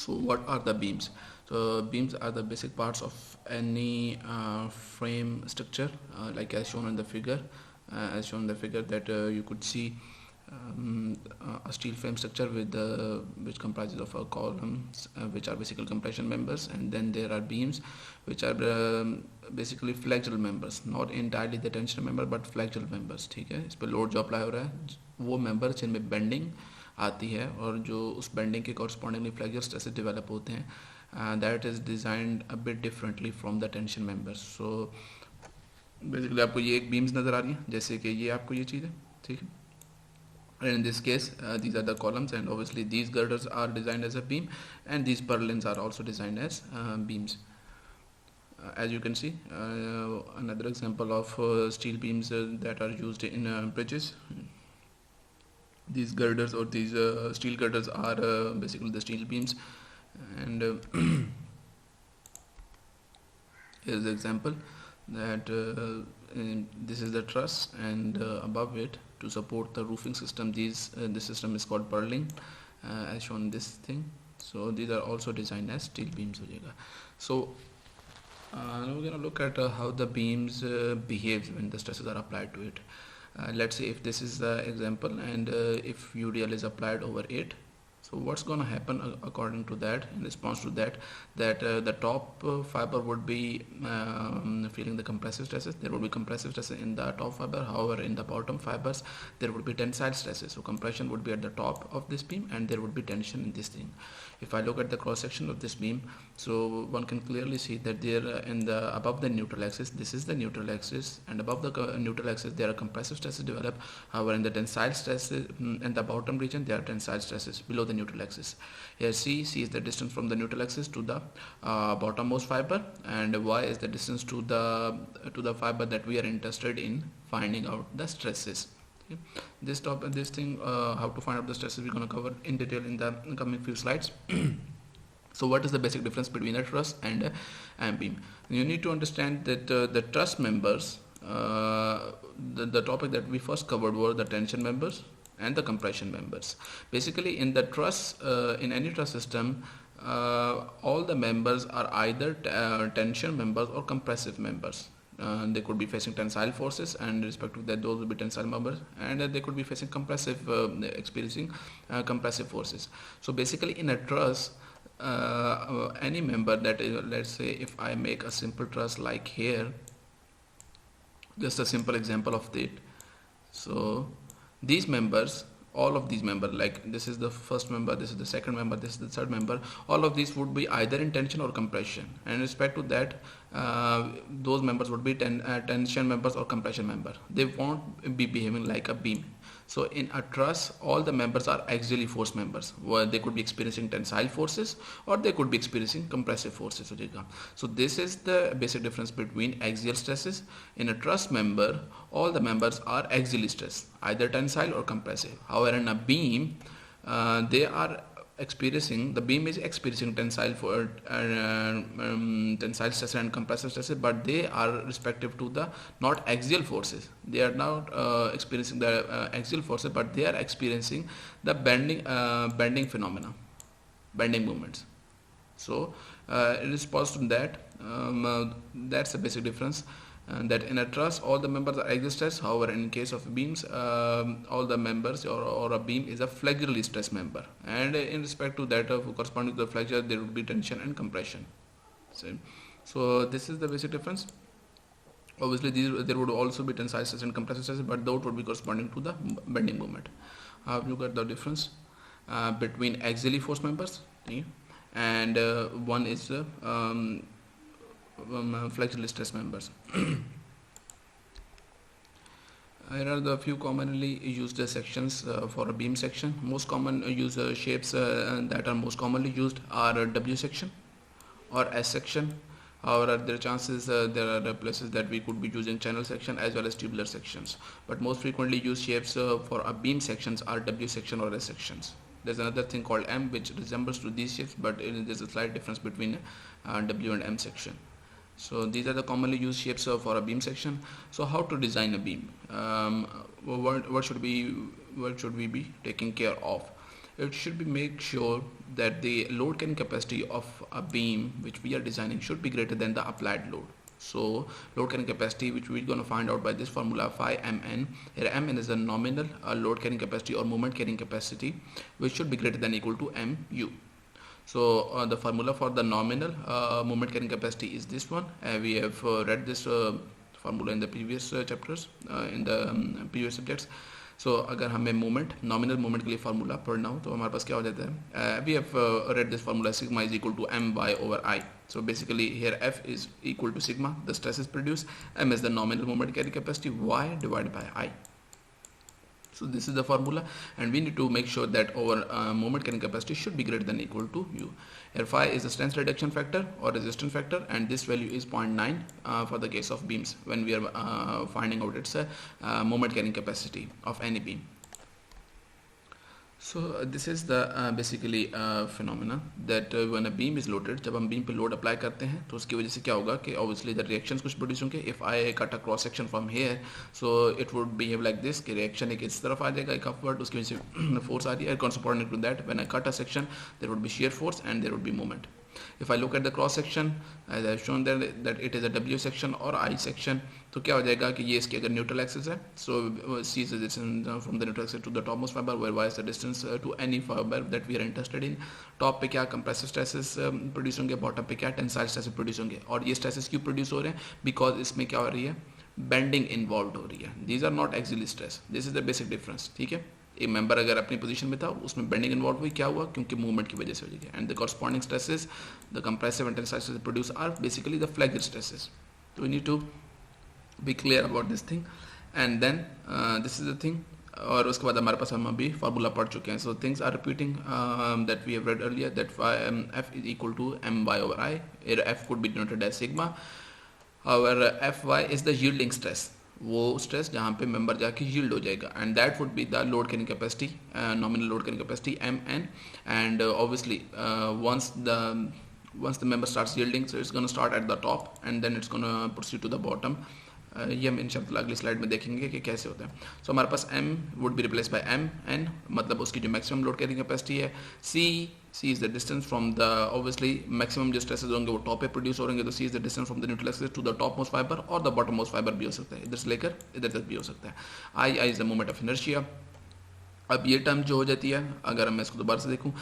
So what are the beams? So beams are the basic parts of any frame structure, like as shown in the figure. That you could see a steel frame structure with which comprises of columns, which are basically compression members, and then there are beams, which are basically flexural members, not entirely the tension member but flexural members. ठीक है, इस पर load जो apply हो रहा है वो member जिनमें बेंडिंग आती है और जो उस बेंडिंग के कॉरस्पॉन्डिंगली फ्लेक्सुरल स्ट्रेसेस डेवलप होते हैं, that is designed a bit differently from the tension members. So basically आपको ये एक बीम्स नज़र आ रही है, जैसे कि ये आपको ये चीज़ है, ठीक है. And in this case, these are the columns, and obviously these girders are designed as a beam, and these purlins are also designed as beams. As you can see, another example of steel beams that are used in bridges. These girders or these steel girders are basically the steel beams, and here's the example that this is the truss, and above it, to support the roofing system, this system is called purling, as shown in this thing. So these are also designed as steel beams. So now we're gonna look at how the beams behaves when the stresses are applied to it. Let's say if this is the example, and if UDL is applied over it, so what's going to happen according to that, in response to that, the top fiber would be feeling the compressive stresses. There would be compressive stresses in the top fiber. However, in the bottom fibers there would be tensile stresses. So compression would be at the top of this beam, and there would be tension in this thing. If I look at the cross section of this beam, so one can clearly see that there in the above the neutral axis, this is the neutral axis, and above the neutral axis there are compressive stresses develop. However, in the tensile stresses in the bottom region, there are tensile stresses below the neutral axis. Here C is the distance from the neutral axis to the bottommost fiber, and Y is the distance to the fiber that we are interested in finding out the stresses. Okay. This thing, how to find out the stresses, we're going to cover in detail in the coming few slides. So what is the basic difference between a truss and a beam? You need to understand that the truss members, the topic that we first covered were the tension members and the compression members. Basically, in the truss, in any truss system, all the members are either tension members or compressive members. They could be facing tensile forces, and in respect to that, those will be tensile members, and they could be facing experiencing compressive forces. So basically, in a truss, any member that is, let's say if I make a simple truss like here, just a simple example of it. So these members, all of these members, like this is the first member, this is the second member, this is the third member, all of these would be either in tension or compression, and in respect to that, those members would be tension members or compression member. They won't be behaving like a beam. So in a truss, all the members are axially force members, where they could be experiencing tensile forces or they could be experiencing compressive forces. So this is the basic difference between axial stresses. In a truss member, all the members are axially stressed, either tensile or compressive. However, in a beam, the beam is experiencing tensile stress and compressive stresses, but they are respective to the not axial forces. They are not experiencing the axial forces, but they are experiencing the bending phenomena, bending movements. So in response to that, that's the basic difference. And that in a truss, all the members are axial stressed. However, in case of beams, all the members or a beam is a flexurally stressed member, and in respect to that, corresponding to the flexure, there would be tension and compression. So this is the basic difference. Obviously, there would also be tensile stress and compressive stress, but those would be corresponding to the bending moment. You got the difference between axially force members, and one is flexural stress members. Here are the few commonly used sections for a beam section. Most common shapes that are most commonly used are a W section or S section. However, there are chances there are places that we could be using channel section as well as tubular sections. But most frequently used shapes for a beam sections are W section or S sections. There's another thing called M, which resembles to these shapes, but there's a slight difference between W and M section. So these are the commonly used shapes for a beam section. So how to design a beam? What should we be taking care of? it should be make sure that the load carrying capacity of a beam which we are designing should be greater than the applied load. So load carrying capacity, which we're going to find out by this formula phi mn. Here mn is the nominal load carrying capacity or moment carrying capacity, which should be greater than equal to mu. So the formula for the nominal moment carrying capacity is this one. We have read this formula in the previous chapters in the previous subjects. So अगर हमें moment nominal moment के लिए formula पढ़ना हो तो हमारे पास क्या हो जाता है, we have read this formula sigma is equal to M Y over I. So basically here F is equal to sigma, the stress is produced, m is the nominal moment carrying capacity, y divided by I. So this is the formula, and we need to make sure that our moment carrying capacity should be greater than equal to u. Here phi is the strength reduction factor or resistance factor, and this value is 0.9 for the case of beams when we are finding out its moment carrying capacity of any beam. So this is the basically phenomena that when a beam is loaded, जब हम beam पे load apply करते हैं तो उसकी वजह से क्या होगा कि obviously the reactions कुछ प्रोड्यूस होंगे. If I cut a cross section from here, so it would behave like this कि reaction एक इस तरफ आ जाएगा, एक upward, उसकी वजह से force आ रही है. Corresponding to that, when I cut a section, there would be shear force and there would be moment. If I look at the cross section, as I have shown that it is a W section or I section, तो क्या हो जाएगा कि ये इसकी अगर neutral axis है, so C is the distance from the neutral axis to the topmost fiber, where Y is the distance to any fiber that we are interested in. Top पे क्या कंप्रेसिव स्ट्रेसेस प्रोड्यूस होंगे, bottom पे क्या tensile stresses produce होंगे. और ये stresses क्यों produce हो रहे हैं? बिकॉज इसमें क्या हो रही है, बेंडिंग इन्वॉल्व हो रही है. These are not axial stress. This is the basic difference. ठीक है, एक मेंबर अगर अपनी पोजीशन में था उसमें बेंडिंग इन्वॉल्व हुई, क्या हुआ, क्योंकि मूवमेंट की वजह से हो जाएगी. And the corresponding stresses, the compressive and tensile stresses produce are basically the flexure stresses. तो we need to be clear about this thing, and then this is the thing. और उसके बाद हमारे पास हम अभी फार्मूला पढ़ चुके हैं. So things are repeating that we have read earlier, that F is equal to M Y over I. F could be denoted as sigma. और F Y is the yielding stress, वो stress जहाँ पे member जाके yield हो जाएगा, and that would be the load carrying capacity, nominal load carrying capacity M N. And obviously once the member starts yielding, so it's going to start at the top and then it's going to proceed to the bottom. ये हम इंशाल्लाह अगली slide में देखेंगे कि कैसे होता है. सो हमारे पास m would be replace by M N, मतलब उसकी जो मैक्सिमम लोड कैरिंग कैपेसिटी है. c is the distance from the, obviously maximum जो स्ट्रेसेस होंगे वो टॉप पे प्रोड्यूस हो रहेंगे, तो c is the distance from the neutral axis to the top most fibre, और द बॉटम मोस्ट फाइबर भी हो सकता है, इधर से लेकर इधर तक भी हो सकता है. i is the moment of inertia. अब ये टर्म जो हो जाती है, अगर मैं इसको दोबारा से देखूँ,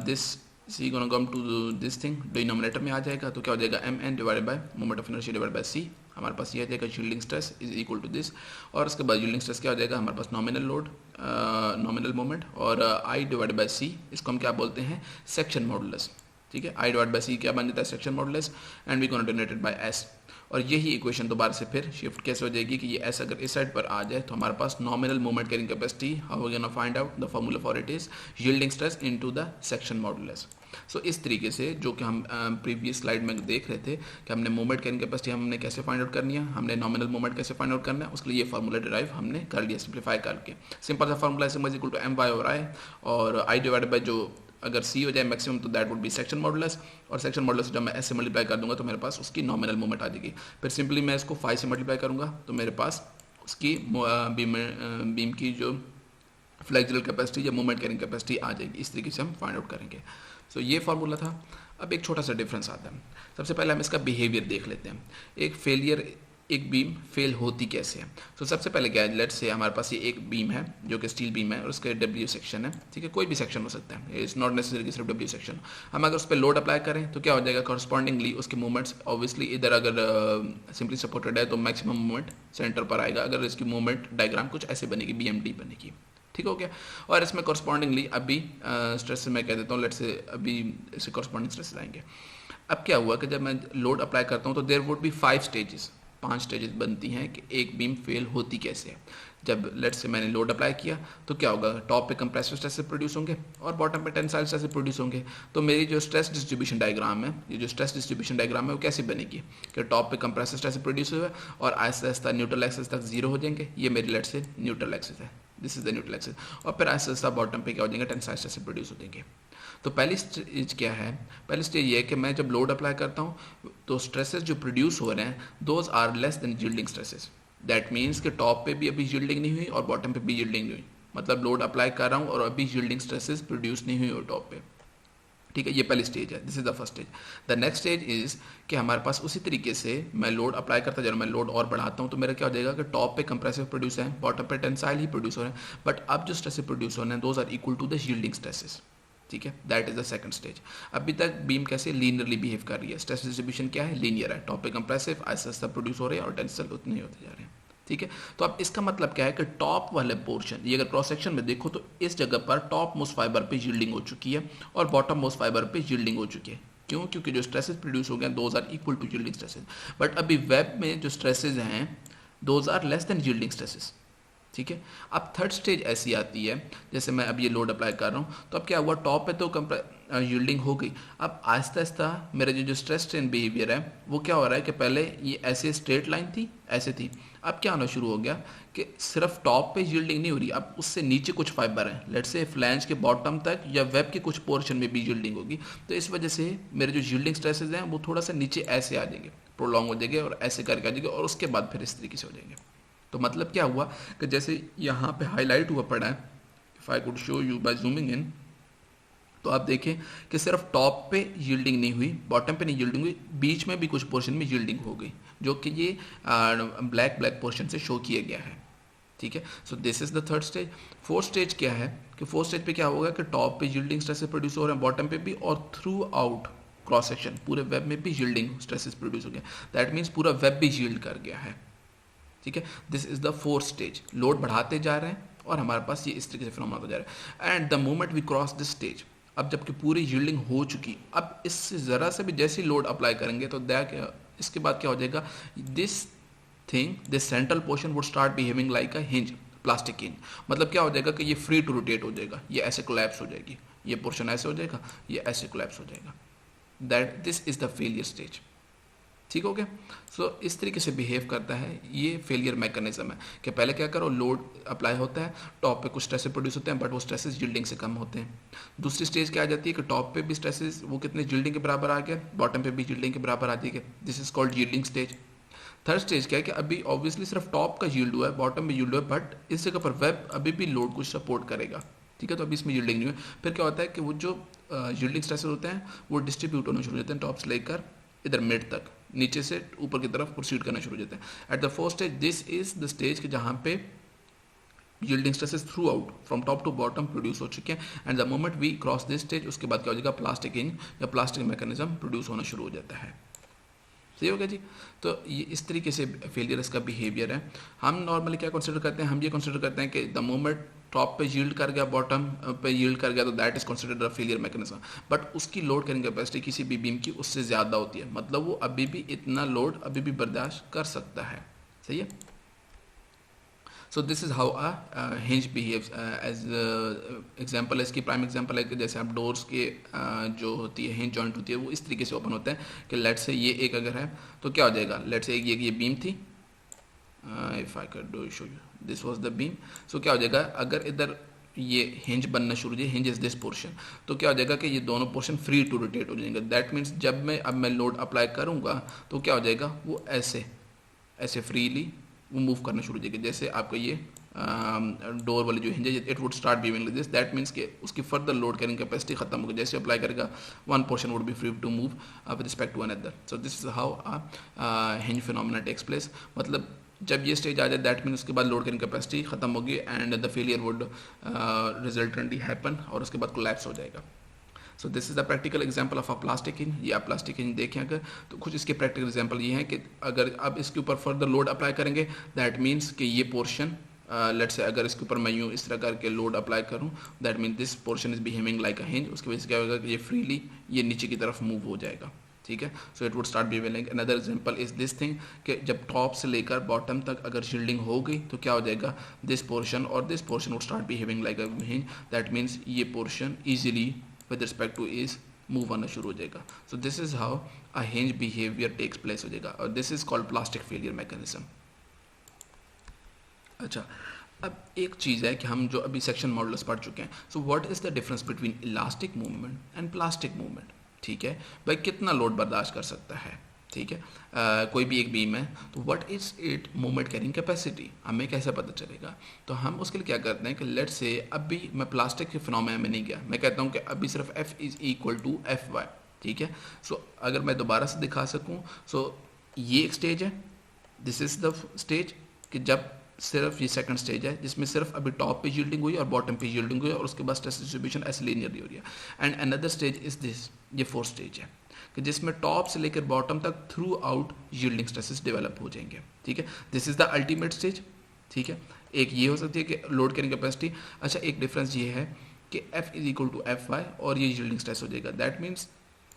this c gonna come to this thing, denominator में आ जाएगा, तो क्या हो जाएगा, M N divided by moment of inertia divided by c. हमारे पास ये आ जाएगा yielding stress is equal to this. और उसके बाद यील्डिंग स्ट्रेस क्या हो जाएगा, हमारे पास नॉमिनल लोड, नॉमिनल मोमेंट, और आई डिवाइडेड बाय सी, इसको हम क्या बोलते हैं, सेक्शन मॉडुलस. ठीक है, आई डिवाइड बाय सी क्या बन जाता है, section modulus, and we gonna denoted by S. और यही इक्वेशन दोबारा से फिर शिफ्ट कैसे हो जाएगी कि ये एस अगर इस साइड पर आ जाए तो हमारे पास nominal moment carrying capacity, how we gonna find out, the formula for it is yielding stress into the section modulus. So इस तरीके से जो कि हम प्रीवियस स्लाइड में देख रहे थे कि हमने मोमेंट कैरिंग कैपेसिटी हमने कैसे फाइंड आउट करनी है, हमने नॉमिनल मोमेंट कैसे फाइंड आउट करना है, उसके लिए ये फार्मूला डिराइव हमने कर लिया सिंप्लीफाई करके. सिंपल सा फार्मूला है equal to M Y over I, और आई डिवाइडेड बाय जो अगर c हो जाए मैक्सिमम तो that would B section modulus, और सेक्शन मॉडुलस जब मैं s से मल्टीप्लाई कर दूंगा तो मेरे पास उसकी नॉमिनल मोमेंट आ जाएगी. फिर सिंपली मैं इसको फाई से मल्टीप्लाई करूंगा तो मेरे पास उसकी बीम की जो फ्लेक्सुरल कैपेसिटी या मोमेंट कैरिंग कैपेसिटी आ जाएगी. इस तरीके से हम फाइंड आउट करेंगे. सो ये फार्मूला था. अब एक छोटा सा डिफरेंस आता है. सबसे पहले हम इसका बिहेवियर देख लेते हैं. एक फेलियर, एक बीम फेल होती कैसे है. तो सबसे पहले क्या है, लेट्स से हमारे पास ये एक बीम है जो कि स्टील बीम है और उसका डब्ल्यू सेक्शन है. ठीक है, कोई भी सेक्शन हो सकता है, इट्स नॉट नेसेसरी कि सिर्फ डब्ल्यू सेक्शन. हम अगर उस पर लोड अप्लाई करें तो क्या हो जाएगा, कॉरस्पॉन्डिंगली उसके मूवमेंट्स, ऑब्वियसली इधर अगर सिंपली सपोर्टेड है तो मैक्सिमम मूवमेंट सेंटर पर आएगा. अगर इसकी मूवमेंट डायग्राम कुछ ऐसे बनेगी, BMD बनेगी. ठीक हो गया. और इसमें कॉरस्पॉन्डिंगली अभी स्ट्रेस मैं कह देता हूँ, लेट्स से अभी इससे कॉरस्पॉन्डिंग स्ट्रेस आएंगे. अब क्या हुआ कि जब मैं लोड अप्लाई करता हूँ तो there would be 5 stages, 5 stages बनती हैं कि एक बीम फेल होती कैसे है. जब लेट्स से मैंने लोड अप्लाई किया तो क्या होगा, टॉप पे कंप्रेसिव स्ट्रेस प्रोड्यूस होंगे और बॉटम पे टेंसाइल स्ट्रेस प्रोड्यूस होंगे. तो मेरी जो स्ट्रेस डिस्ट्रीब्यूशन डायग्राम है, ये जो स्ट्रेस डिस्ट्रीब्यूशन डायग्राम है वो कैसे बनेगी कि टॉप पे कंप्रेसिव स्ट्रेस प्रोड्यूस हुआ और आहिस्ता आहिस्ता न्यूट्रल एक्सिस तक जीरो हो जाएंगे. ये मेरी लेट्स से न्यूट्रल एक्सिस है, this is the neutral axis. और फिर आहिस्ता आहिस्ता बॉटम पे क्या हो जाएंगे, टेंसाइल स्ट्रेस प्रोड्यूस हो जाएंगे. तो पहली स्टेज क्या है, पहली स्टेज ये है कि मैं जब लोड अप्लाई करता हूँ तो स्ट्रेसेस जो प्रोड्यूस हो रहे हैं those are less than yielding stresses. That means कि टॉप पे भी अभी यील्डिंग नहीं हुई और बॉटम पे भी यील्डिंग नहीं हुई. मतलब लोड अप्लाई कर रहा हूँ और अभी यील्डिंग स्ट्रेसेस प्रोड्यूस नहीं हुई हो टॉप पे, ठीक है। ये पहली स्टेज है, this is the first stage. The next stage is कि हमारे पास उसी तरीके से मैं लोड अप्लाई करता जा रहा हूँ, मैं लोड और बढ़ाता हूँ, तो मेरा क्या हो जाएगा कि टॉप पे कंप्रेसिव प्रोड्यूस है, बॉटम पे टेंसाइल ही प्रोड्यूस हो रहे हैं, बट अब जो स्ट्रेसेस प्रोड्यूस हो रहे हैं those are equal to the yielding stresses, ठीक है। That is the second stage. अभी तक बीम कैसे लीनियरली बिहेव कर रही है, स्ट्रेस डिस्ट्रीब्यूशन क्या है, लीनियर है, टॉप पे कंप्रेसिव आहिस्ता आहिस्ता प्रोड्यूस हो रहे हैं और टेंसाइल उतने ही होते जा रहे हैं, ठीक है। तो अब इसका मतलब क्या है कि टॉप वाले पोर्शन, ये अगर क्रॉस सेक्शन में देखो तो इस जगह पर टॉप मोस्ट फाइबर पे यील्डिंग हो चुकी है और बॉटम मोस्ट फाइबर पे यील्डिंग हो चुकी है। क्यों? क्योंकि जो स्ट्रेसेस प्रोड्यूस हो गए those are equal to yielding stresses, but अभी वेब में जो स्ट्रेसेस हैं those are less than yielding stresses, ठीक है। अब थर्ड स्टेज ऐसी आती है, जैसे मैं अब ये लोड अप्लाई कर रहा हूँ, तो अब क्या हुआ, टॉप पे तो यील्डिंग हो गई, अब आहिस्ता आहिस्ता मेरा जो स्ट्रेस स्ट्रेन बिहेवियर है वो क्या हो रहा है कि पहले ये ऐसे स्ट्रेट लाइन थी, ऐसे थी, अब क्या होना शुरू हो गया कि सिर्फ टॉप पे यील्डिंग नहीं हो रही, अब उससे नीचे कुछ फाइबर हैं, लेट्स से फ्लैंज के बॉटम तक या वेब के कुछ पोर्शन में भी यील्डिंग होगी, तो इस वजह से मेरे जो यील्डिंग स्ट्रेसेस हैं वो थोड़ा सा नीचे ऐसे आ जाएंगे, प्रोलॉन्ग हो जाएंगे और ऐसे करके आ जाएंगे और उसके बाद फिर इस तरीके से हो जाएंगे। तो मतलब क्या हुआ कि जैसे यहाँ पे हाईलाइट हुआ पड़ा है, if I could show you by zooming in, तो आप देखें कि सिर्फ टॉप पे यील्डिंग नहीं हुई, बॉटम पे नहीं यील्डिंग हुई, बीच में भी कुछ पोर्शन में यील्डिंग हो गई, जो कि ये ब्लैक पोर्शन से शो किया गया है, ठीक है। So this is the third stage. Fourth stage क्या है कि फोर्थ स्टेज पे क्या होगा कि टॉप पे यील्डिंग स्ट्रेसेस प्रोड्यूस हो रहे हैं, बॉटम पे भी, और थ्रू आउट क्रॉस सेक्शन पूरे वेब में भी यील्डिंग स्ट्रेसेस प्रोड्यूस हो गया, दैट मीन्स पूरा वेब भी यील्ड कर गया है, ठीक है। This is the fourth stage. Load बढ़ाते जा रहे हैं और हमारे पास ये इस तरीके से फिनोमेना होता जा रहा है, and the moment we cross this stage, अब जबकि पूरी यील्डिंग हो चुकी, अब इससे ज़रा से भी जैसी लोड अप्लाई करेंगे तो इसके बाद क्या हो जाएगा, this central portion would start behaving like a hinge, plastic hinge, मतलब क्या हो जाएगा कि ये फ्री टू रोटेट हो जाएगा, ये ऐसे कोलैप्स हो जाएगी, ये पोर्शन ऐसे हो जाएगा, ये ऐसे कोलैप्स हो जाएगा, this is the failure stage, ठीक हो गया। सो इस तरीके से बिहेव करता है ये फेलियर मैकेनिज्म है कि पहले क्या करो, लोड अप्लाई होता है, टॉप पे कुछ स्ट्रेसेस प्रोड्यूस होते हैं बट वो स्ट्रेसेस यील्डिंग से कम होते हैं। दूसरी स्टेज क्या आ जाती है कि टॉप पे भी स्ट्रेसेस वो कितने यील्डिंग के बराबर आ गया, बॉटम पे भी यील्डिंग के बराबर आ जाएगा, this is called yielding stage. Third stage क्या है कि अभी ऑब्वियसली सिर्फ टॉप का यील्ड हुआ है, बॉटम में यील्ड हुआ है, बट इस जगह पर वेब अभी भी लोड कुछ सपोर्ट करेगा, ठीक है, तो अभी इसमें यील्डिंग नहीं हुई। फिर क्या होता है कि वो जो यील्डिंग स्ट्रेसेस होते हैं वो डिस्ट्रीब्यूट होना शुरू हो जाते हैं टॉप से लेकर इधर मिड तक, नीचे से ऊपर की तरफ प्रोसीड करना शुरू हो जाते हैं। At the fourth stage, this is the stage कि जहाँ पे yielding stresses throughout from top to bottom produce हो चुके हैं, and the moment we cross this stage, उसके बाद क्या हो जाएगा, प्लास्टिक हिंज या प्लास्टिक मैकेनिज्म प्रोड्यूस होना शुरू हो जाता है, सही हो गया जी। तो ये इस तरीके से फेलियर इसका बिहेवियर है। हम नॉर्मली क्या कंसिडर करते हैं, हम ये कंसिडर करते हैं कि द मोमेंट टॉप पे यील्ड कर गया, बॉटम पे यील्ड कर गया, तो that is considered a failure mechanism, but उसकी लोड कैरिंग कैपेसिटी किसी भी बीम की उससे ज़्यादा होती है, मतलब वो अभी भी इतना लोड अभी भी बर्दाश्त कर सकता है, सही है। So this is how a hinge behaves, as example है इसकी, प्राइम एग्जांपल है कि जैसे आप डोर्स के जो होती है हिंज जॉइंट होती है वो इस तरीके से ओपन होता है कि लेट से ये एक अगर है तो क्या हो जाएगा, लेट से ये बीम थी, if I can do show you, this was the beam. So क्या हो जाएगा, अगर इधर ये हिंज बनना शुरू हो जाए, हिंज इज दिस पोर्शन, तो क्या हो जाएगा कि ये दोनों पोर्शन फ्री टू रोटेट हो जाएंगे, दैट मीन्स जब मैं लोड अप्लाई करूँगा तो क्या हो जाएगा, वो ऐसे फ्रीली वो मूव करना शुरू हो जाएगी, जैसे आपका ये डोर वाली जो हिंज है, it would start behaving like this, that means कि उसकी फर्दर लोड कैरिंग कैपेसिटी खत्म होगी, जैसे अप्लाई करेगा one portion would be free to move with respect to another. So this is how hinge phenomena takes place, मतलब जब ये stage आ जाए दैट मीन उसके बाद लोड कैरिंग कैपेसिटी खत्म होगी and the failure would resultantly happen और उसके बाद कोलैप्स हो जाएगा। So this is the practical example of a plastic hinge. ये आप प्लास्टिक हिंज देखें अगर, तो कुछ इसके प्रैक्टिकल एग्जांपल ये हैं कि अगर आप इसके ऊपर फर्दर लोड अप्लाई करेंगे दैट मीन्स कि ये पोर्शन लेट्स से अगर इसके ऊपर मैं यूँ इस तरह करके लोड अप्लाई करूँ that mean this portion is behaving like a hinge, उसकी वजह से क्या होगा कि ये फ्रीली ये नीचे की तरफ मूव हो जाएगा, ठीक है। So it would start behaving like, another example is this thing कि जब टॉप से लेकर बॉटम तक अगर शील्डिंग हो गई तो क्या हो जाएगा, दिस पोर्शन और this portion would start behaving like a hinge, that means ये portion easily with respect to is move आना शुरू हो जाएगा। So this is how a hinge behaviour takes place हो जाएगा और this is called plastic failure mechanism. अच्छा, अब एक चीज़ है कि हम जो अभी सेक्शन मॉडुलस पढ़ चुके हैं, so what is the difference between elastic movement and plastic movement, ठीक है भाई, कितना लोड बर्दाश्त कर सकता है, ठीक है। कोई भी एक बीम है तो what is it moment carrying capacity, हमें कैसे पता चलेगा? तो हम उसके लिए क्या करते हैं कि लेट्स से अभी मैं प्लास्टिक के फिनोमेना में नहीं गया, मैं कहता हूँ कि अभी सिर्फ F is equal to F Y, ठीक है। सो अगर मैं दोबारा से दिखा सकूँ, सो ये एक स्टेज है, दिस इज द स्टेज कि जब सिर्फ ये सेकंड स्टेज है जिसमें सिर्फ अभी टॉप पे यील्डिंग हुई और बॉटम पे यील्डिंग हुई और उसके बाद स्ट्रेस डिस्ट्रीब्यूशन ऐसे लीनियरली हो रही है। And another stage is this, ये फोर्थ स्टेज है कि जिसमें टॉप से लेकर बॉटम तक through out yielding stresses develop हो जाएंगे, ठीक है। This is the ultimate stage, ठीक है। एक ये हो सकती है कि लोड कैरिंग कैपेसिटी, अच्छा एक डिफरेंस ये है कि F is equal to F Y और ये यील्डिंग स्ट्रेस हो जाएगा, दैट मीन्स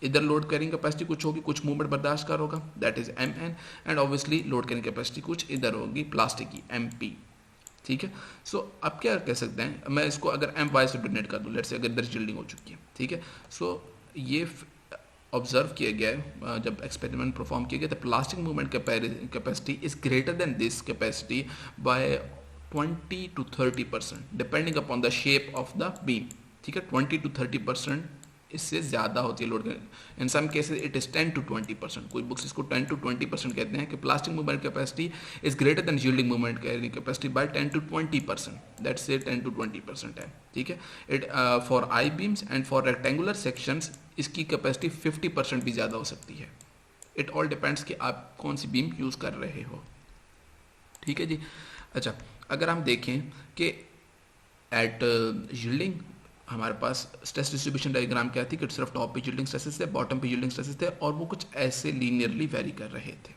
इधर लोड कैरिंग कैपेसिटी कुछ होगी, कुछ मूवमेंट बर्दाश्त कर होगा, that is M N, and obviously load carrying capacity कुछ इधर होगी प्लास्टिक की एम पी, ठीक है। सो अब क्या कह सकते हैं, मैं इसको अगर एम वाई से डोनेट कर दूँ, लेट्स से अगर इधर यील्डिंग हो चुकी है, ठीक है। सो ये ऑब्जर्व किया गया है जब एक्सपेरिमेंट परफॉर्म किया गया, तो plastic movement capacity is greater than this capacity by 20 to 30% depending upon the shape of the beam, ठीक है। 20 to 30% इससे ज़्यादा होती है load, in some cases it is 10 to 20%, कोई बुक्स इसको 10 to 20% कहते हैं कि plastic movement capacity is greater than yielding movement capacity by 10 to 20%, that's say 10 to 20% है, ठीक है। It for I beams and for rectangular sections इसकी capacity 50% भी ज़्यादा हो सकती है। इट ऑल डिपेंड्स कि आप कौन सी बीम यूज़ कर रहे हो, ठीक है जी। अच्छा अगर हम देखें कि एट यील्डिंग हमारे पास स्ट्रेस डिस्ट्रीब्यूशन डायग्राम क्या थी कि सिर्फ टॉप पे यील्डिंग स्ट्रेसेस थे, बॉटम पे यील्डिंग स्ट्रेसेस थे और वो कुछ ऐसे लीनियरली वेरी कर रहे थे,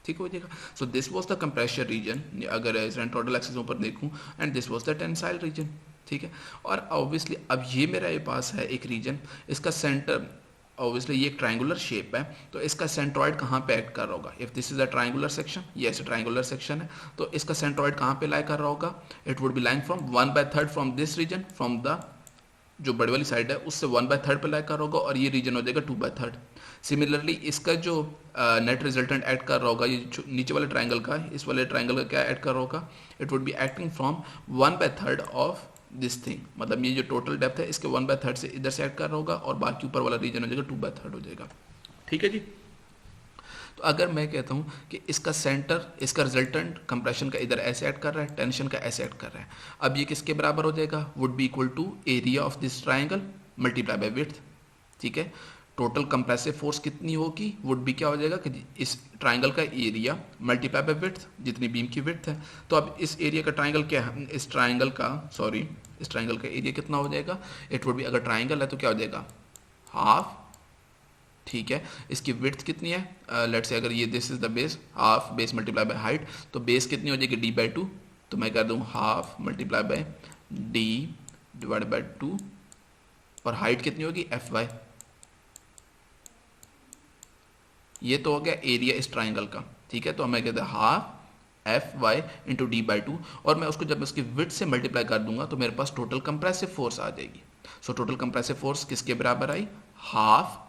ठीक हो जाएगा। So this was the compression region, अगर सेंट्रोइडल एक्सिस ऊपर देखूं, and this was the tensile region, ठीक है। और ऑब्वियसली अब ये मेरा पास है एक रीजन, इसका सेंटर ऑब्वियसली ये एक ट्रायंगुलर शेप है, तो इसका सेंट्रॉइड कहाँ पे एक्ट कर रहा होगा? If this is a triangular section, ये ऐसे ट्रायंगुलर सेक्शन है, तो इसका सेंट्रॉइड कहाँ पे लाई कर रहा होगा? It would be lying from 1/3 फ्रॉम दिस रीजन, फ्रॉम द जो बड़ी वाली साइड है उससे 1/3 पे लाई कर रहा होगा, और ये रीजन हो जाएगा 2/3। सिमिलरली इसका जो नेट रिजल्टेंट ऐड कर रहा होगा, ये नीचे वाले ट्राइंगल का, इस वाले ट्राइंगल का क्या ऐड कर रहा होगा? It would be acting from 1/3 of this thing, मतलब ये जो टोटल डेप्थ है इसके 1/3 से इधर से ऐड कर रहा होगा और बाकी ऊपर वाला रीजन हो जाएगा 2/3 हो जाएगा, ठीक है जी। तो अगर मैं कहता हूँ कि इसका सेंटर, इसका रिजल्टेंट कंप्रेशन का इधर ऐसे ऐड कर रहा है, टेंशन का ऐसे ऐड कर रहा है, अब ये किसके बराबर हो जाएगा? Would be equal to area of this triangle multiply by width, ठीक है। टोटल कंप्रेसिव फोर्स कितनी होगी? वुड बी क्या हो जाएगा कि इस ट्राइंगल का एरिया मल्टीप्लाई बाय विड्थ, जितनी बीम की विड्थ है। तो अब इस एरिया का ट्राइंगल क्या है? इस ट्राइंगल का एरिया कितना हो जाएगा? इट वुड बी, अगर ट्राइंगल है तो क्या हो जाएगा? हाफ, ठीक है। इसकी विड्थ कितनी है? लेट्स से अगर ये this is the base, half base multiply by height, तो बेस कितनी हो जाएगी? d/2, तो मैं कर दूं half multiply by d divide by 2, और हाइट कितनी होगी? fy। ये तो हो गया एरिया इस ट्राइंगल का, ठीक है। तो मैं कहते हैं हाफ fy इंटू d/2, और मैं उसको जब उसकी विड्थ से मल्टीप्लाई कर दूंगा तो मेरे पास टोटल कंप्रेसिव फोर्स आ जाएगी। सो टोटल कंप्रेसिव फोर्स किसके बराबर आई? हाफ,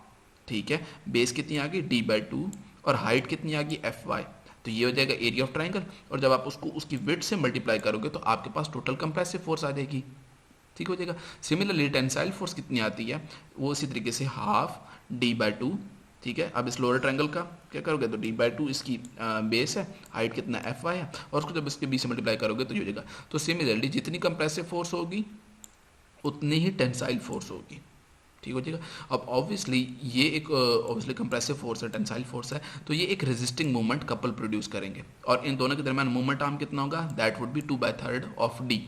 ठीक है। बेस कितनी आ गई? d/2, और हाइट कितनी आ गई? fy। तो ये हो जाएगा एरिया ऑफ ट्राइंगल, और जब आप उसको उसकी विड्थ से मल्टीप्लाई करोगे तो आपके पास टोटल कंप्रेसिव फोर्स आ जाएगी, ठीक हो जाएगा। सिमिलरली टेंसाइल फोर्स कितनी आती है? वो इसी तरीके से हाफ d/2, ठीक है। अब इस लोअर ट्रायंगल का क्या करोगे? तो d/2 इसकी बेस है, हाइट कितना fy है, और उसको जब इसके बी से मल्टीप्लाई करोगे तो ये हो जाएगा। तो सिमिलरली जितनी कंप्रेसिव फोर्स होगी उतनी ही टेंसाइल फोर्स होगी, ठीक हो जाएगा। अब ऑब्वियसली ये एक ऑब्वियसली कंप्रेसिव फोर्स है, टेंसाइल फोर्स है, तो ये एक रेजिस्टिंग मोमेंट कपल प्रोड्यूस करेंगे, और इन दोनों के दरमियान मोमेंट आर्म कितना होगा? That would be 2/3 of d,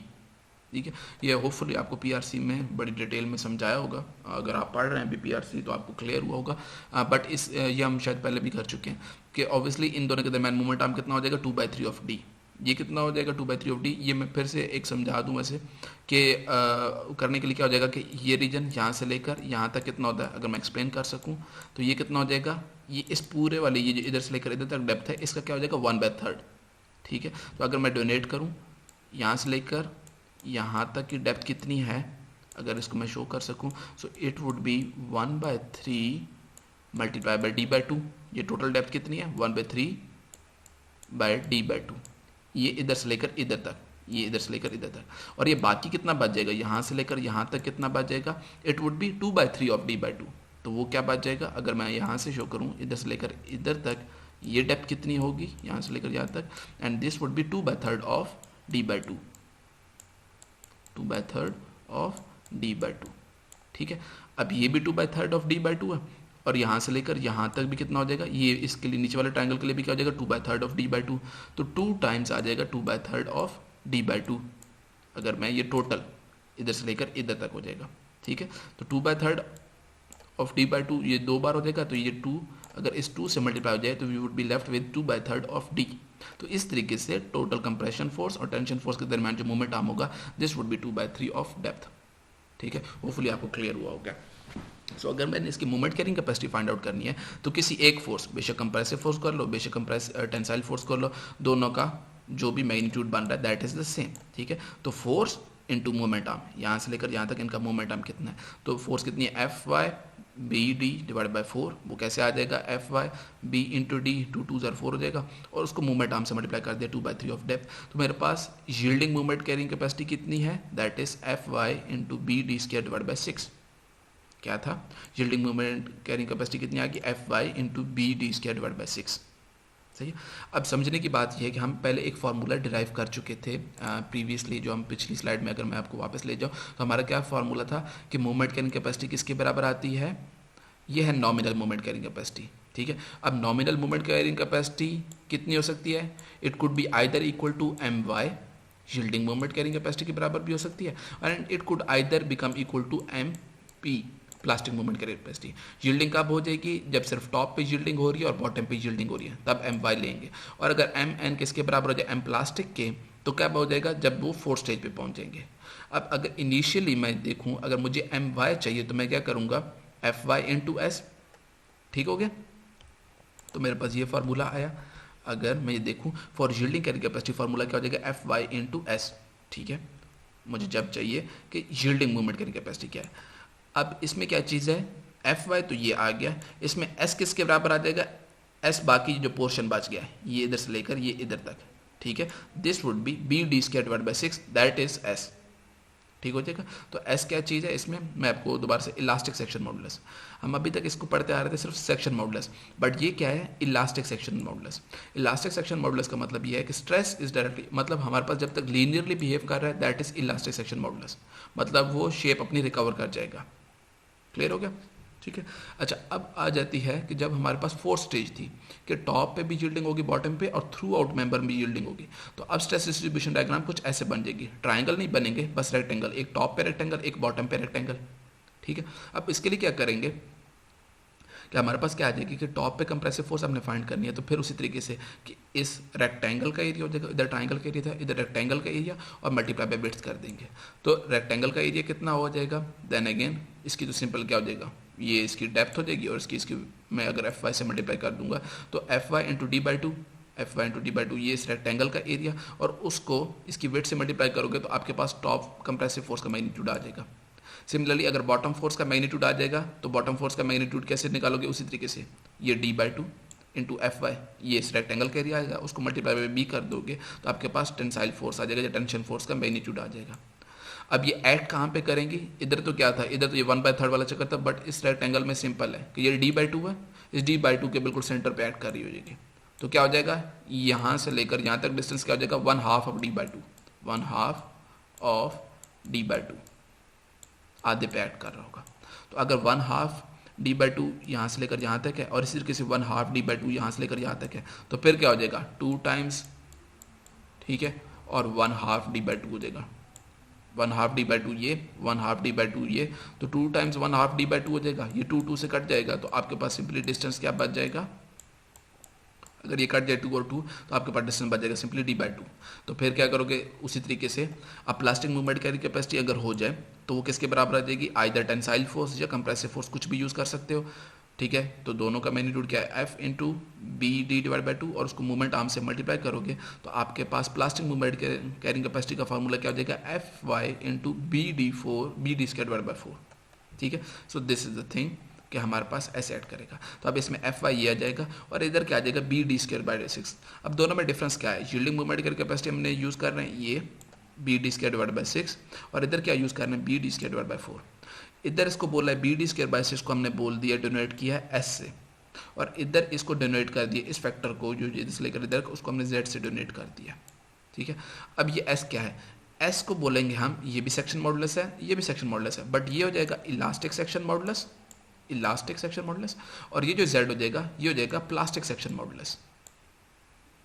ठीक है। ये होपफुली आपको पीआरसी में बड़ी डिटेल में समझाया होगा, अगर आप पढ़ रहे हैं अभी पीआरसी तो आपको क्लियर हुआ होगा, बट ये हम शायद पहले भी कर चुके हैं कि ऑब्वियसली इन दोनों के दरमियान मोमेंट आर्म कितना हो जाएगा? 2/3 ऑफ d। ये कितना हो जाएगा? 2/3 ऑफ d। ये मैं फिर से एक समझा दूं वैसे कि करने के लिए क्या हो जाएगा कि ये रीजन यहाँ से लेकर यहाँ तक कितना होता है, अगर मैं एक्सप्लेन कर सकूँ तो ये कितना हो जाएगा? ये इस पूरे वाले ये जो इधर से लेकर इधर तक डेप्थ है इसका क्या हो जाएगा? 1/3, ठीक है। तो अगर मैं डोनेट करूँ यहाँ से लेकर यहाँ तक की डेप्थ कितनी है, अगर इसको मैं शो कर सकूँ, so it would B 1/3 multiply by d/2। ये टोटल डेप्थ कितनी है? 1/3 बाय d/2। ये इधर से लेकर इधर तक, ये इधर से लेकर इधर तक, और ये बाकी कितना बच जाएगा? यहाँ से लेकर यहाँ तक कितना बच जाएगा? It would be 2/3 of d/2, तो वो क्या बच जाएगा, अगर मैं यहाँ से शो करूँ इधर से लेकर इधर तक, ये डेप्थ कितनी होगी यहाँ से लेकर यहाँ तक, and this would be 2/3 of d/2, 2/3 of d/2। ठीक है, अब ये भी 2/3 ऑफ d/2 है, और यहाँ से लेकर यहाँ तक भी कितना हो जाएगा, ये इसके लिए नीचे वाले ट्रायंगल के लिए भी क्या हो जाएगा 2/3 ऑफ d/2, तो 2 टाइम्स आ जाएगा 2/3 ऑफ d/2। अगर मैं ये टोटल इधर से लेकर इधर तक हो जाएगा। ठीक है, तो 2/3 ऑफ d/2 ये 2 बार हो जाएगा, तो ये 2 अगर इस 2 से मल्टीप्लाई हो जाए तो we would be left with 2/3 of d। तो इस तरीके से टोटल कंप्रेशन फोर्स और टेंशन फोर्स के दरमियान जो मूवमेंट आर्म होगा this would be 2/3 of depth. ठीक है, होपफुली आपको क्लियर हुआ होगा। सो अगर मैंने इसकी movement carrying capacity find out करनी है तो किसी एक फोर्स, बेशक कंप्रेसिव फोर्स कर लो, बेशक टेंसाइल फोर्स कर लो, दोनों का जो भी मैग्नीट्यूड बन रहा है दैट इज द सेम। ठीक है, तो फोर्स इनटू मूवमेंट आर्म, यहाँ से लेकर यहाँ तक इनका मूवमेंट आर्म कितना है, तो फोर्स कितनी है Fy BD डिवाइड बाई 4, वो कैसे आ जाएगा Fy B इंटू डी, 2 2 4 हो जाएगा, और उसको मूवमेंट आर्म से मल्टीप्लाई कर दिया 2/3 ऑफ डेप्थ। तो मेरे पास यील्डिंग मूवमेंट कैरिंग कैपेसिटी कितनी है, that is Fy into BD² divide by 6। क्या था, यील्डिंग मूवमेंट कैरिंग कैपेसिटी कितनी आ गई, Fy into BD² divide by 6। सही है, अब समझने की बात यह है कि हम पहले एक फार्मूला डिराइव कर चुके थे प्रीवियसली, जो हम पिछली स्लाइड में अगर मैं आपको वापस ले जाऊँ तो हमारा क्या फार्मूला था कि मूवमेंट कैरिंग कैपेसिटी किसके बराबर आती है, ये है नॉमिनल मूवमेंट कैरिंग कैपेसिटी। ठीक है, अब नॉमिनल मूवमेंट कैरिंग कैपेसिटी कितनी हो सकती है, it could be either equal to My, yielding movement carrying capacity के बराबर भी हो सकती है, and it could either become equal to MP, plastic movement carrying capacity. Yielding कब हो जाएगी, जब सिर्फ टॉप पे यील्डिंग हो रही है और बॉटम पे यील्डिंग हो रही है, तब My लेंगे, और अगर Mn किसके बराबर हो जाए, M प्लास्टिक के, तो कब हो जाएगा, जब वो फोर्थ स्टेज पे पहुंचेंगे। अब अगर इनिशियली मैं देखूं, अगर मुझे My चाहिए तो मैं क्या करूंगा, Fy इंटू एस। ठीक हो गया, तो मेरे पास ये फार्मूला आया। अगर मैं ये देखूं for yielding carrying capacity formula क्या हो जाएगा, Fy इंटू एस। ठीक है, मुझे जब चाहिए कि यील्डिंग मूवमेंट कैरिंग कैपेसिटी क्या है। अब इसमें क्या चीज़ है, Fy तो ये आ गया, इसमें S किसके बराबर आ जाएगा, S बाकी जो पोर्शन बच गया है ये इधर से लेकर ये इधर तक। ठीक है, this would B BD² divide by 6, that is S। ठीक हो जाएगा, तो S क्या चीज़ है, इसमें मैं आपको दोबारा से इलास्टिक सेक्शन मॉडुलस, हम अभी तक इसको पढ़ते आ रहे थे सिर्फ सेक्शन मॉडुलस, बट ये क्या है, elastic section modulus. Elastic section modulus का मतलब ये है कि स्ट्रेस इज डायरेक्टली, मतलब हमारे पास जब तक लीनियरली बिहेव कर रहा है that is elastic section modulus, मतलब वो शेप अपनी रिकवर कर जाएगा। क्लियर हो गया, ठीक है। अच्छा, अब आ जाती है कि जब हमारे पास फोर्थ स्टेज थी कि टॉप पे भी यील्डिंग होगी, बॉटम पे, और थ्रू आउट मेंबर में यील्डिंग होगी, तो अब स्ट्रेस डिस्ट्रीब्यूशन डायग्राम कुछ ऐसे बन जाएगी, ट्रायंगल नहीं बनेंगे, बस रेक्टेंगल, एक टॉप पे रेक्टेंगल, एक बॉटम पे रेक्टेंगल। ठीक है, अब इसके लिए क्या करेंगे कि हमारे पास क्या आ जाएगी कि टॉप पे कंप्रेसिव फोर्स हमने फाइंड करनी है, तो फिर उसी तरीके से कि इस रेक्टेंगल का एरिया हो जाएगा, इधर ट्रायंगल का एरिया था, इधर रेक्टेंगल का एरिया, और मल्टीप्लाई बाय विड्थ कर देंगे, तो रेक्टेंगल का एरिया कितना हो जाएगा, देन अगेन इसकी तो सिंपल क्या हो जाएगा, ये इसकी डेप्थ हो जाएगी, और इसकी मैं अगर Fy से मल्टीप्लाई कर दूंगा तो Fy into d/2, Fy into d/2 ये इस रेक्टेंगल का एरिया, और उसको इसकी विड्थ से मल्टीप्लाई करोगे तो आपके पास टॉप कंप्रेसिव फोर्स का मैग्नीट्यूड आ जाएगा। सिमिलरली अगर बॉटम फोर्स का मैग्नीट्यूड आ जाएगा तो बॉटम फोर्स का मैग्नीट्यूड कैसे निकालोगे, उसी तरीके से ये d/2 इंटू Fy, ये इस रेक्टेंगल का एरिया आएगा, उसको मल्टीप्लाई बाय b कर दोगे तो आपके पास टेंसाइल फोर्स आ जाएगा, या टेंशन फोर्स का मैग्नीट्यूड आ जाएगा। अब ये ऐड कहाँ पे करेंगे, इधर तो क्या था, इधर तो ये 1/3 वाला चक्कर था, बट इस रेक्टेंगल में सिंपल है कि ये d/2 है, इस d/2 के बिल्कुल सेंटर पे ऐड कर रही हो जाएगी, तो क्या हो जाएगा, यहाँ से लेकर यहाँ तक डिस्टेंस क्या हो जाएगा, 1/2 ऑफ d/2, 1/2 ऑफ d/2 आधे पे ऐड कर रहा होगा। तो अगर 1/2 d/2 यहाँ से लेकर यहाँ तक है, और इसी तरीके से 1/2 d/2 यहाँ से लेकर यहाँ तक है, तो फिर क्या हो जाएगा 2 टाइम्स, ठीक है, और 1/2 d/2 हो जाएगा, 1/2 d/2 ये, 1/2 d/2 ये, तो 2 टाइम्स 1/2 d/2 हो जाएगा, ये 2 2 से कट जाएगा, तो आपके पास सिंपली डिस्टेंस क्या बच जाएगा, अगर ये कट जाए 2 और 2 तो आपके पास डिस्टेंस बच जाएगा सिंपली d/2। तो फिर क्या करोगे, उसी तरीके से अब प्लास्टिक मूवमेंट कैरिंग कैपेसिटी अगर हो जाए तो वो किसके बराबर आ जाएगी, आइदर टेंसाइल फोर्स या कंप्रेसिव फोर्स, कुछ भी यूज़ कर सकते हो। ठीक है, तो दोनों का मैग्नीट्यूड क्या है, F into BD divide by 2, और उसको मूवमेंट आर्म से मल्टीप्लाई करोगे तो आपके पास प्लास्टिक मूवमेंट कैरिंग कैपेसिटी का फार्मूला क्या हो जाएगा, Fy into BD² divide by 4। ठीक है, so this is the thing कि हमारे पास ऐसे ऐड करेगा, तो अब इसमें Fy ये आ जाएगा, और इधर क्या आ जाएगा BD² बाई 6। अब दोनों में डिफरेंस क्या है, यील्डिंग मूवमेंट कैरिंग कैपेसिटी हमने यूज़ कर रहे हैं ये BD² डिवाइड बाई 6, और इधर क्या यूज़ कर रहे हैं BD² डिवाइड बाई 4। इधर इसको बोला है बी डी स्क्वायर बाई 6 को हमने बोल दिया डिनोट किया है एस से, और इधर इसको डोनेट कर दिया, इस फैक्टर को जो जिस लेकर इधर उसको हमने जेड से डोनेट कर दिया, ठीक है। अब ये एस क्या है, एस को बोलेंगे हम, ये भी सेक्शन मॉडुलस है, ये भी सेक्शन मॉडुलस है, बट ये हो जाएगा elastic section modulus, elastic section modulus, और ये जो जेड हो जाएगा ये हो जाएगा प्लास्टिक सेक्शन मॉडुलस,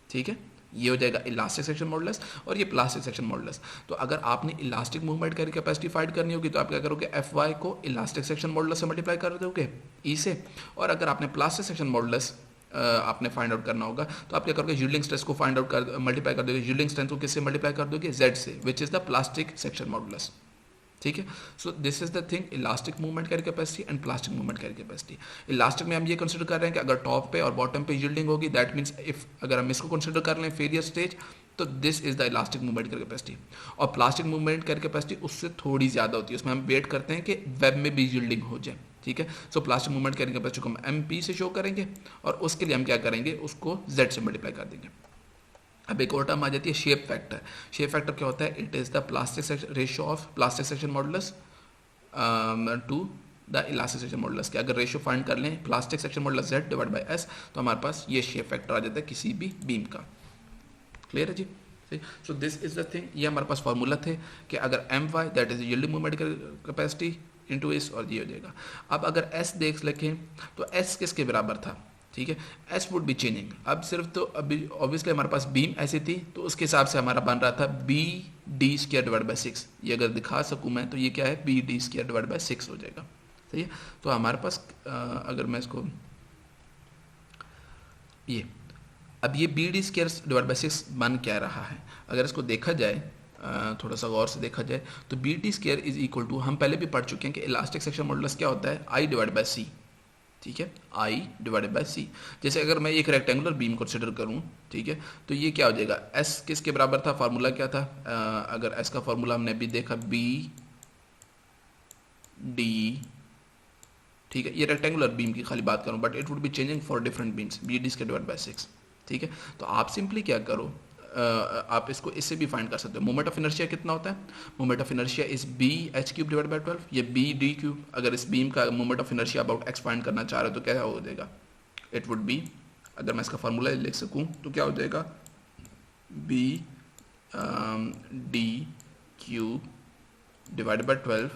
ठीक है। ये हो जाएगा इलास्टिक सेक्शन मॉडुलस और ये प्लास्टिक सेक्शन मॉडुलस। तो अगर आपने इलास्टिक मूवमेंट की कैपेसिटी फाइंड करनी होगी तो आप क्या करोगे, एफ वाई को इलास्टिक सेक्शन मॉडुलस से मल्टीप्लाई कर दोगे ई से, और अगर आपने प्लास्टिक सेक्शन मॉडुलस आपने फाइंड आउट करना होगा तो आप क्या करोगे, यील्डिंग स्ट्रेस को फाइंड आउट कर मल्टीप्लाई कर दोगे, यील्डिंग स्ट्रेंथ को किससे मल्टीप्लाई कर दोगे, जेड से, which is the plastic section modulus, ठीक है। So this is the thing, elastic movement carry capacity and plastic movement carry capacity. Elastic में हम ये कंसिडर कर रहे हैं कि अगर टॉप पे और बॉटम पे यील्डिंग होगी, दैट मीन्स इफ अगर हम इसको कंसिडर कर लें फेलियर स्टेज, तो this is the elastic movement carry capacity. और प्लास्टिक मूवमेंट कैरी कैपेसिटी उससे थोड़ी ज़्यादा होती है, उसमें हम वेट करते हैं कि वेब में भी यील्डिंग हो जाए, ठीक है। सो प्लास्टिक मूवमेंट कैरी कैपेसिटी को हम एम पी से शो करेंगे और उसके लिए हम क्या करेंगे, उसको जेड से मल्टीप्लाई कर देंगे। अब एक और टर्म आ जाती है शेप फैक्टर। शेप फैक्टर क्या होता है, it is the plastic ratio of plastic section modulus two the elastic section modulus के। अगर रेशियो फाइंड कर लें plastic section modulus Z divide by S, तो हमारे पास ये शेप फैक्टर आ जाता है किसी भी बीम का। क्लियर है जी। So this is the thing, ये हमारे पास फार्मूला थे कि अगर M Y that is yielding movement capacity into S, और ये हो जाएगा। अब अगर एस देख लें तो एस किसके बराबर था, ठीक है, एस वुड बी चेंजिंग। अब सिर्फ तो अभी ऑब्वियसली हमारे पास बीम ऐसी थी तो उसके हिसाब से हमारा बन रहा था B D square divide by 6। ये अगर दिखा सकूँ मैं तो ये क्या है, B D square divide by 6 हो जाएगा, सही है। तो हमारे पास अगर मैं इसको ये अब ये B D square divide by 6 बन क्या रहा है, अगर इसको देखा जाए थोड़ा सा गौर से देखा जाए तो B D square is equal to, हम पहले भी पढ़ चुके हैं कि इलास्टिक सेक्शन मॉडुलस क्या होता है, आई डिवाइड बाई सी, ठीक है, आई डिवाइडेड बाई सी। जैसे अगर मैं एक रेक्टेंगुलर बीम कंसिडर करूं, ठीक है, तो ये क्या हो जाएगा, एस किसके बराबर था, फार्मूला क्या था, अगर एस का फार्मूला हमने अभी देखा बी डी, ठीक है, ये रेक्टेंगुलर बीम की खाली बात करूं, but it would be changing for different beams, B D divide by 6, ठीक है। तो आप सिंपली क्या करो, आप इसको इससे भी फाइंड कर सकते हो, मोमेंट ऑफ इनर्शिया कितना होता है, moment of inertia is B H cube divide by 12, ये बी डी क्यूब। अगर इस बीम का moment of inertia about X find करना चाह रहे हो तो क्या हो जाएगा, इट वुड बी, अगर मैं इसका फार्मूला लिख सकूं तो क्या हो जाएगा, B D cube divide by 12,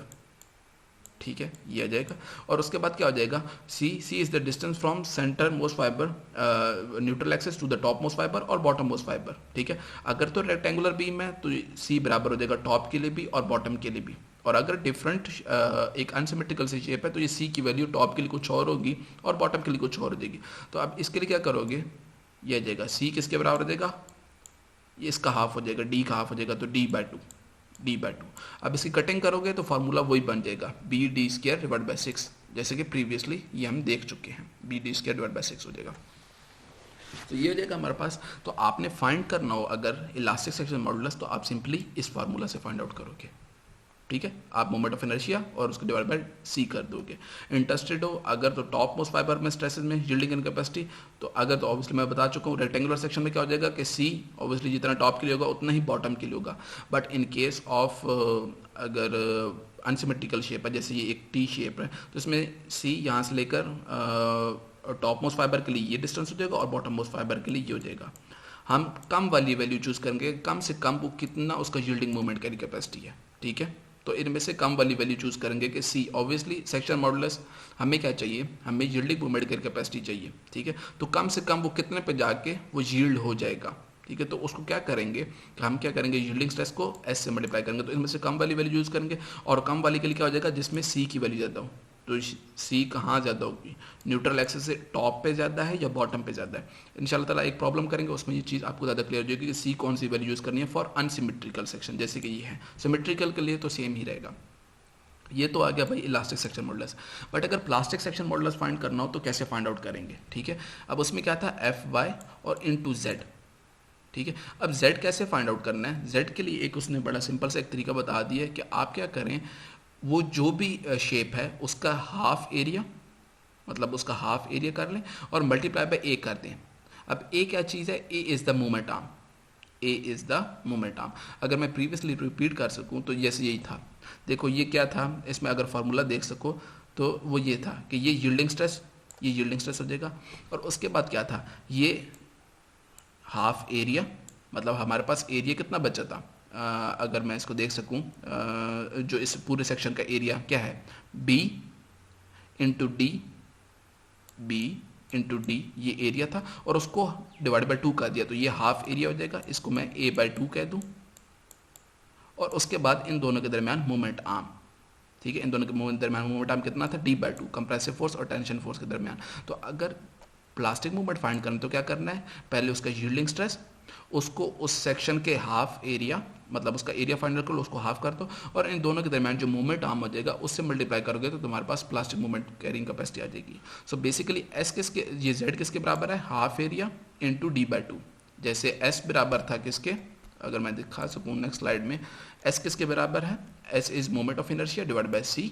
ठीक है, ये आ जाएगा। और उसके बाद क्या हो जाएगा, C is the distance from centre most fibre neutral axis to the top most fibre और बॉटम मोस्ट फाइबर, ठीक है। अगर तो रेक्टेंगुलर बीम है तो सी बराबर हो जाएगा टॉप के लिए भी और बॉटम के लिए भी, और अगर डिफरेंट एक अनसिमेट्रिकल सी शेप है तो ये सी की वैल्यू टॉप के लिए कुछ और होगी और बॉटम के लिए कुछ और हो जाएगी। तो आप इसके लिए क्या करोगे, ये आ जाएगा सी किसके बराबर हो जाएगा, ये इसका हाफ हो जाएगा, डी का हाफ हो जाएगा, तो डी बाई 2। अब इसकी कटिंग करोगे तो फार्मूला वही बन जाएगा, B D square divide by 6, जैसे कि प्रीवियसली ये हम देख चुके हैं, B D square divide by 6 हो जाएगा। तो ये हो जाएगा हमारे पास। तो आपने फाइंड करना हो अगर इलास्टिक सेक्शन मॉडुलस तो आप सिंपली इस फार्मूला से फाइंड आउट करोगे, ठीक है। आप मोमेंट ऑफ इनर्शिया और उसको डिवाइड बाय सी कर दोगे। इंटरेस्टेड हो अगर तो टॉप मोस्ट फाइबर में स्ट्रेसेस में यील्डिंग इन कैपेसिटी, तो अगर तो ऑब्वियसली मैं बता चुका हूँ रेक्टेंगुलर सेक्शन में क्या हो जाएगा कि सी ऑब्वियसली जितना टॉप के लिए होगा उतना ही बॉटम के लिए होगा। बट इन केस ऑफ अगर अनसिमेट्रिकल शेप है, जैसे ये एक टी शेप है, तो इसमें सी यहाँ से लेकर टॉप मोस्ट फाइबर के लिए ये डिस्टेंस हो जाएगा और बॉटम मोस्ट फाइबर के लिए ये हो जाएगा। हम कम वाली वैल्यू चूज करेंगे, कम से कम वो कितना उसका यील्डिंग मोमेंट कैरी कैपेसिटी है, ठीक है। तो इनमें से कम वाली वैल्यू चूज करेंगे कि सी ऑब्वियसली सेक्शन मॉडुलस हमें क्या चाहिए, हमें यील्डिंग मोमेंट कैरी कैपेसिटी चाहिए, ठीक है। तो कम से कम वो कितने पे जाके वो यील्ड हो जाएगा, ठीक है। तो उसको क्या करेंगे कि हम क्या करेंगे, यील्डिंग स्ट्रेस को एस से मल्टीप्लाई करेंगे, तो इनमें से कम वाली वैल्यू यूज करेंगे और कम वाली के लिए क्या हो जाएगा जिसमें सी की वैल्यू ज़्यादा हो। तो सी कहाँ ज़्यादा होगी, न्यूट्रल एक्सिस से टॉप पे ज़्यादा है या बॉटम पे ज़्यादा है। इंशाल्लाह ताला एक प्रॉब्लम करेंगे उसमें ये चीज़ आपको ज़्यादा क्लियर हो जाएगी कि सी कौन सी वैल्यू यूज़ करनी है फॉर अनसिमेट्रिकल सेक्शन, जैसे कि ये है। सिमेट्रिकल के लिए तो सेम ही रहेगा। ये तो आ गया भाई इलास्टिक सेक्शन मॉडुलस। बट अगर प्लास्टिक सेक्शन मॉडुलस फाइंड करना हो तो कैसे फाइंड आउट करेंगे, ठीक है। अब उसमें क्या था एफ वाई और इनटू जेड, ठीक है। अब z कैसे फाइंड आउट करना है, z के लिए एक उसने बड़ा सिंपल सा एक तरीका बता दिया है कि आप क्या करें, वो जो भी शेप है उसका हाफ एरिया, मतलब उसका हाफ एरिया कर लें और मल्टीप्लाई बाय ए कर दें। अब ए क्या चीज़ है, A is the movement arm, A is the moment arm. अगर मैं प्रीवियसली रिपीट कर सकूं तो यस यही था। देखो ये क्या था, इसमें अगर फार्मूला देख सको तो वो ये था कि ये यील्डिंग स्ट्रेस, ये यील्डिंग स्ट्रेस हो जाएगा, और उसके बाद क्या था, ये हाफ एरिया, मतलब हमारे पास एरिया कितना बचा था, अगर मैं इसको देख सकूं, जो इस पूरे सेक्शन का एरिया क्या है, B into D, B into D ये एरिया था, और उसको डिवाइड बाई 2 कर दिया, तो ये हाफ एरिया हो जाएगा, इसको मैं ए बाई 2 कह दूं, और उसके बाद इन दोनों के दरमियान मोमेंट आर्म, ठीक है, इन दोनों के दरमियान मोमेंट आर्म कितना था, डी बाई 2, कंप्रेसिव फोर्स और टेंशन फोर्स के दरमियान। तो अगर प्लास्टिक मूवमेंट फाइंड करना तो क्या करना है, पहले उसका यील्डिंग स्ट्रेस, उसको उस सेक्शन के हाफ एरिया, मतलब उसका एरिया फाइंड कर लो, उसको हाफ कर दो, और इन दोनों के दरमियान जो मूवमेंट आर्म हो जाएगा उससे मल्टीप्लाई करोगे तो तुम्हारे पास प्लास्टिक मूवमेंट कैरिंग कैपेसिटी आ जाएगी। सो बेसिकली एस किसके, ये जेड किसके बराबर है, half area into D by 2। जैसे एस बराबर था किसके, अगर मैं दिखा सकूँ नेक्स्ट स्लाइड में, एस किसके बराबर है, S is moment of inertia divide by C,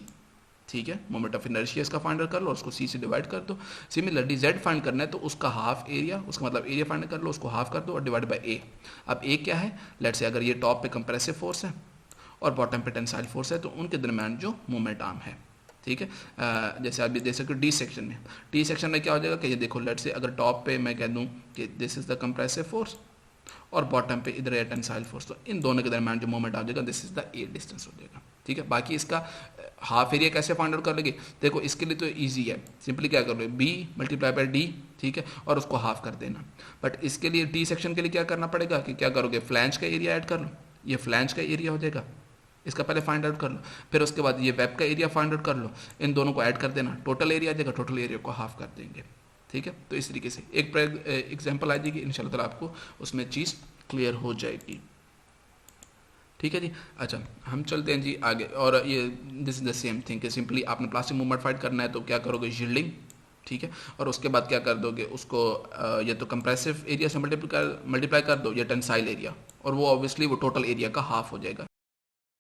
ठीक है, मोमेंट ऑफ इनर्शिया इसका फाइंड कर लो, उसको सी से डिवाइड कर दो। सिमिलरली जेड फाइंड करना है तो उसका हाफ एरिया, उसका मतलब एरिया फाइंड कर लो, उसको हाफ कर दो और डिवाइड बाय ए। अब ए क्या है, लेट से अगर ये टॉप पे कंप्रेसिव फोर्स है और बॉटम पे टेंसाइल फोर्स है तो उनके दरमियान जो मोमेंट आर्म है, ठीक है। जैसे आप भी देख सकते हो डी सेक्शन में, डी सेक्शन में क्या हो जाएगा कि ये देखो, लेट से अगर टॉप पे मैं कह दूँ कि this is the compressive force और बॉटम पे इधर है टेंसाइल फोर्स, तो इन दोनों के दरमियान जो मोमेंट आ जाएगा this is the A distance हो जाएगा, ठीक है। बाकी इसका हाफ एरिया कैसे फाइंड आउट कर लेंगे, देखो इसके लिए तो इजी है, सिंपली क्या कर लो, बी मल्टीप्लाई बाय डी, ठीक है, और उसको हाफ कर देना। बट इसके लिए टी सेक्शन के लिए क्या करना पड़ेगा कि क्या करोगे, फ्लैंज का एरिया ऐड कर लो, ये फ्लैंज का एरिया हो जाएगा, इसका पहले फाइंड आउट कर लो, फिर उसके बाद ये वेब का एरिया फाइंड आउट कर लो, इन दोनों को ऐड कर देना, टोटल एरिया आ जाएगा, टोटल एरिया को हाफ कर देंगे, ठीक है। तो इस तरीके से एक एग्जाम्पल आ जाएगी, इंशाल्लाह ताला आपको उसमें चीज़ क्लियर हो जाएगी, ठीक है जी। अच्छा हम चलते हैं जी आगे, और ये this is the same thing कि सिंपली आपने प्लास्टिक मूवमेंट फाइंड करना है तो क्या करोगे, यील्डिंग, ठीक है, और उसके बाद क्या कर दोगे, उसको या तो कंप्रेसिव एरिया से मल्टीप्लाई कर दो या टेंसाइल एरिया, और वो ऑब्वियसली वो टोटल एरिया का हाफ हो जाएगा।